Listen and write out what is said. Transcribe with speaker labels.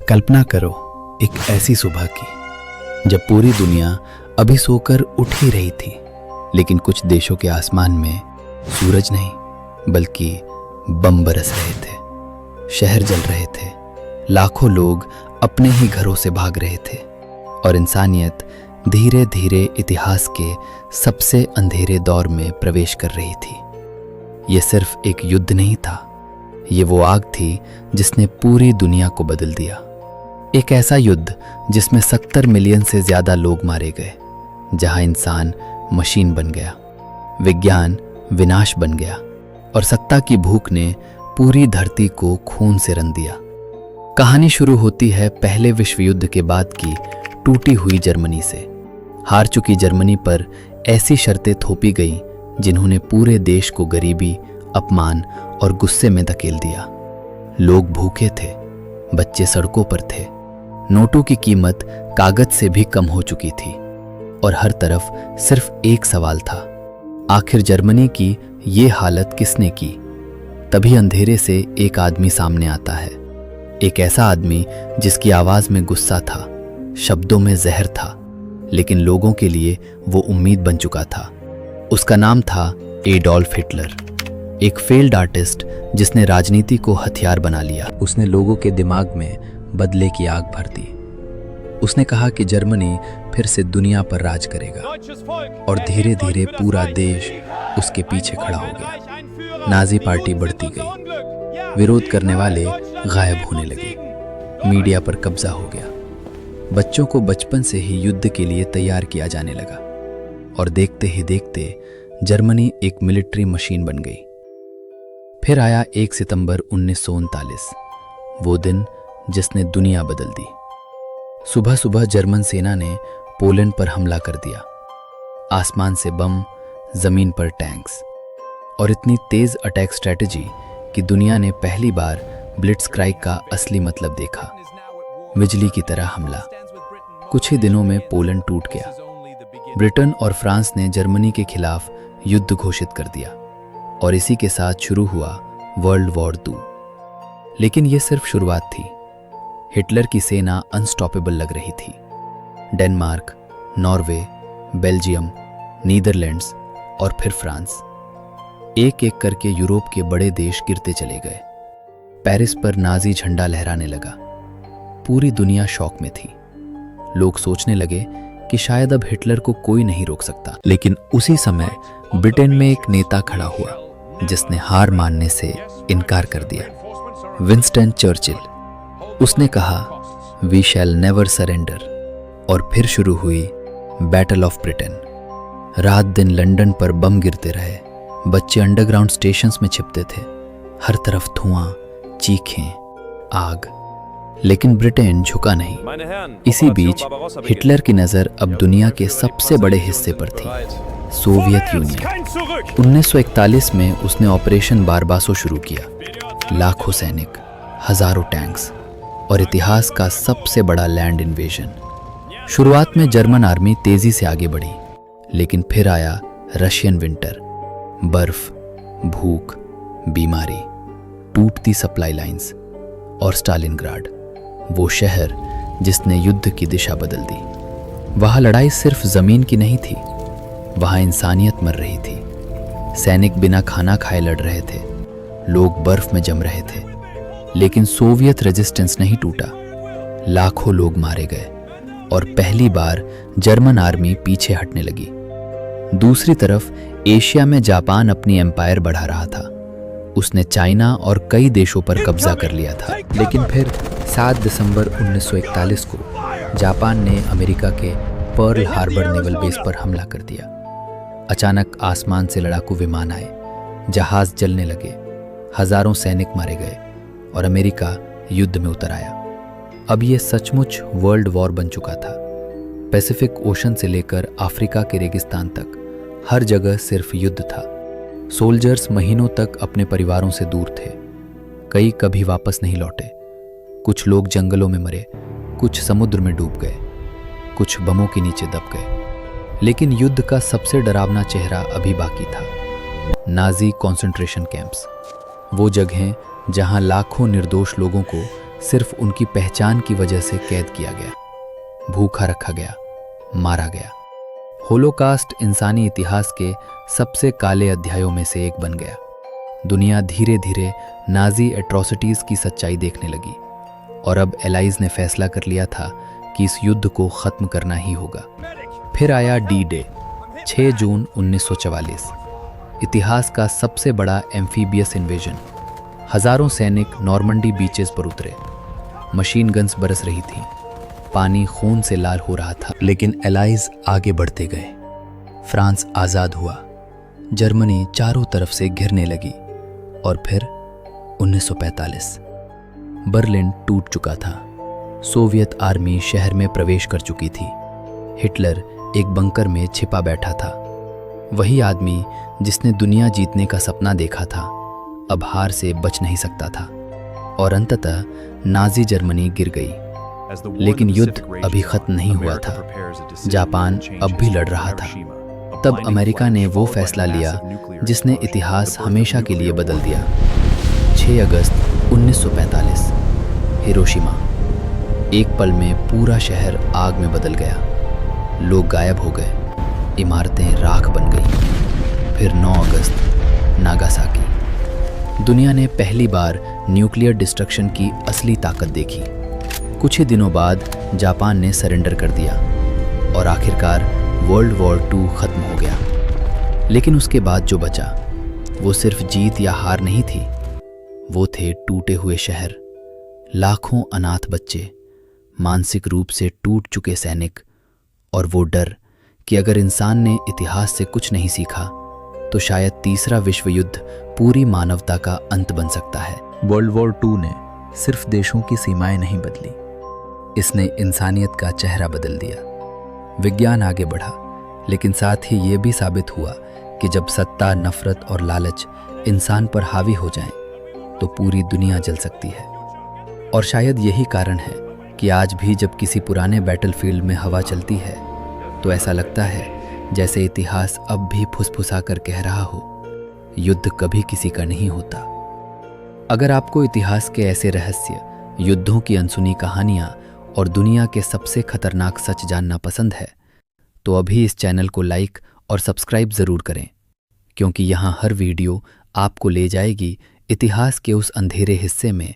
Speaker 1: कल्पना करो एक ऐसी सुबह की जब पूरी दुनिया अभी सोकर उठ ही रही थी, लेकिन कुछ देशों के आसमान में सूरज नहीं बल्कि बम बरस रहे थे। शहर जल रहे थे, लाखों लोग अपने ही घरों से भाग रहे थे और इंसानियत धीरे धीरे इतिहास के सबसे अंधेरे दौर में प्रवेश कर रही थी। ये सिर्फ एक युद्ध नहीं था, ये वो आग थी जिसने पूरी दुनिया को बदल दिया। एक ऐसा युद्ध जिसमें 70 मिलियन से ज्यादा लोग मारे गए, जहां इंसान मशीन बन गया, विज्ञान विनाश बन गया और सत्ता की भूख ने पूरी धरती को खून से रंग दिया। कहानी शुरू होती है पहले विश्व युद्ध के बाद की टूटी हुई जर्मनी से। हार चुकी जर्मनी पर ऐसी शर्तें थोपी गई जिन्होंने पूरे देश को गरीबी, अपमान और गुस्से में धकेल दिया। लोग भूखे थे, बच्चे सड़कों पर थे, नोटों की कीमत कागज से भी कम हो चुकी थी और हर तरफ सिर्फ एक सवाल था, आखिर जर्मनी की ये हालत किसने की? तभी अंधेरे से एक आदमी सामने आता है, एक ऐसा आदमी जिसकी आवाज में गुस्सा था, शब्दों में जहर था, लेकिन लोगों के लिए वो उम्मीद बन चुका था। उसका नाम था एडोल्फ हिटलर, एक फेल्ड आर्टिस्ट जिसने राजनीति को हथियार बना लिया। उसने लोगों के दिमाग में बदले की आग भर दी। उसने कहा कि जर्मनी फिर से दुनिया पर राज करेगा और धीरे धीरे पूरा देश उसके पीछे खड़ा हो गया। नाजी पार्टी बढ़ती गई, विरोध करने वाले गायब होने लगे, मीडिया पर कब्जा हो गया। बच्चों को बचपन से ही युद्ध के लिए तैयार किया जाने लगा और देखते ही देखते जर्मनी एक मिलिट्री मशीन बन गई। फिर आया 1 सितंबर 1939, वो दिन जिसने दुनिया बदल दी। सुबह सुबह जर्मन सेना ने पोलैंड पर हमला कर दिया। आसमान से बम, जमीन पर टैंक्स और इतनी तेज अटैक स्ट्रैटेजी कि दुनिया ने पहली बार ब्लिट्जक्राइग का असली मतलब देखा। बिजली की तरह हमला। कुछ ही दिनों में पोलैंड टूट गया। ब्रिटेन और फ्रांस ने जर्मनी के खिलाफ युद्ध घोषित कर दिया और इसी के साथ शुरू हुआ वर्ल्ड वॉर 2। लेकिन यह सिर्फ शुरुआत थी। हिटलर की सेना अनस्टॉपेबल लग रही थी। डेनमार्क, नॉर्वे, बेल्जियम, नीदरलैंड्स और फिर फ्रांस, एक एक करके यूरोप के बड़े देश गिरते चले गए। पेरिस पर नाजी झंडा लहराने लगा। पूरी दुनिया शॉक में थी। लोग सोचने लगे कि शायद अब हिटलर को कोई नहीं रोक सकता। लेकिन उसी समय ब्रिटेन में एक नेता खड़ा हुआ जिसने हार मानने से इनकार कर दिया, विंस्टन चर्चिल। उसने कहा, वी शैल नेवर सरेंडर। और फिर शुरू हुई बैटल ऑफ ब्रिटेन। रात दिन लंदन पर बम गिरते रहे, बच्चे अंडरग्राउंड स्टेशंस में छिपते थे, हर तरफ धुआं, चीखें, आग। लेकिन ब्रिटेन झुका नहीं। इसी बीच हिटलर की नजर अब दुनिया के सबसे बड़े हिस्से पर थी, सोवियत यूनियन। 1941 में उसने ऑपरेशन बारबासो शुरू किया। लाखों सैनिक, हजारों टैंक्स और इतिहास का सबसे बड़ा लैंड इन्वेजन। शुरुआत में जर्मन आर्मी तेजी से आगे बढ़ी, लेकिन फिर आया रशियन विंटर। बर्फ, भूख, बीमारी, टूटती सप्लाई लाइंस और स्टालिनग्राड, वो शहर जिसने युद्ध की दिशा बदल दी। वहां लड़ाई सिर्फ जमीन की नहीं थी, वहां इंसानियत मर रही थी। सैनिक बिना खाना खाए लड़ रहे थे, लोग बर्फ में जम रहे थे। लेकिन सोवियत रेजिस्टेंस नहीं टूटा। लाखों लोग मारे गए और पहली बार जर्मन आर्मी पीछे हटने लगी। दूसरी तरफ एशिया में जापान अपनी एम्पायर बढ़ा रहा था। उसने चाइना और कई देशों पर कब्जा कर लिया था। लेकिन फिर 7 दिसंबर 1941 को जापान ने अमेरिका के पर्ल हार्बर नेवल बेस पर हमला कर दिया। अचानक आसमान से लड़ाकू विमान आए, जहाज जलने लगे, हजारों सैनिक मारे गए और अमेरिका युद्ध में उतर आया। अब यह सचमुच वर्ल्ड वॉर बन चुका था। पैसिफिक ओशन से लेकर अफ्रीका के रेगिस्तान तक हर जगह सिर्फ युद्ध था। सोल्जर्स महीनों तक अपने परिवारों से दूर थे। कई कभी वापस नहीं लौटे। कुछ लोग जंगलों में मरे, कुछ समुद्र में डूब गए, कुछ बमों के नीचे दब गए। लेकिन युद्ध का सबसे डरावना चेहरा अभी बाकी था, नाजी कॉन्सेंट्रेशन कैंप्स। वो जगहें जहां लाखों निर्दोष लोगों को सिर्फ उनकी पहचान की वजह से कैद किया गया, भूखा रखा गया, मारा गया। होलोकास्ट इंसानी इतिहास के सबसे काले अध्यायों में से एक बन गया। दुनिया धीरे धीरे नाजी एट्रोसिटीज की सच्चाई देखने लगी और अब एलाइज ने फैसला कर लिया था कि इस युद्ध को खत्म करना ही होगा। फिर आया डी डे, 6 जून 1944, इतिहास का सबसे बड़ा एम्फीबियस इन्वेजन। हजारों सैनिक नॉर्मंडी बीचेस पर उतरे, मशीन गन्स बरस रही थीं, पानी खून से लाल हो रहा था, लेकिन एलाइज आगे बढ़ते गए। फ्रांस आज़ाद हुआ, जर्मनी चारों तरफ से घिरने लगी और फिर 1945 बर्लिन टूट चुका था। सोवियत आर्मी शहर में प्रवेश कर चुकी थी। हिटलर एक बंकर में छिपा बैठा था। वही आदमी जिसने दुनिया जीतने का सपना देखा था अब हार से बच नहीं सकता था और अंततः नाजी जर्मनी गिर गई। लेकिन युद्ध अभी खत्म नहीं हुआ था। जापान अब भी लड़ रहा था। तब अमेरिका ने वो फैसला लिया जिसने इतिहास हमेशा के लिए बदल दिया। 6 अगस्त 1945, हिरोशिमा। एक पल में पूरा शहर आग में बदल गया। लोग गायब हो गए, इमारतें राख बन गईं। फिर 9 अगस्त, नागासाकी। दुनिया ने पहली बार न्यूक्लियर डिस्ट्रक्शन की असली ताकत देखी। कुछ ही दिनों बाद जापान ने सरेंडर कर दिया और आखिरकार वर्ल्ड वॉर 2 खत्म हो गया। लेकिन उसके बाद जो बचा वो सिर्फ जीत या हार नहीं थी, वो थे टूटे हुए शहर, लाखों अनाथ बच्चे, मानसिक रूप से टूट चुके सैनिक और वो डर कि अगर इंसान ने इतिहास से कुछ नहीं सीखा तो शायद तीसरा विश्व युद्ध पूरी मानवता का अंत बन सकता है। वर्ल्ड वॉर 2 ने सिर्फ देशों की सीमाएं नहीं बदली, इसने इंसानियत का चेहरा बदल दिया। विज्ञान आगे बढ़ा, लेकिन साथ ही ये भी साबित हुआ कि जब सत्ता, नफरत और लालच इंसान पर हावी हो जाएं, तो पूरी दुनिया जल सकती है। और शायद यही कारण है कि आज भी जब किसी पुराने बैटलफील्ड में हवा चलती है तो ऐसा लगता है जैसे इतिहास अब भी फुसफुसा कर कह रहा हो, युद्ध कभी किसी का नहीं होता। अगर आपको इतिहास के ऐसे रहस्य, युद्धों की अनसुनी कहानियां और दुनिया के सबसे खतरनाक सच जानना पसंद है तो अभी इस चैनल को लाइक और सब्सक्राइब ज़रूर करें, क्योंकि यहाँ हर वीडियो आपको ले जाएगी इतिहास के उस अंधेरे हिस्से में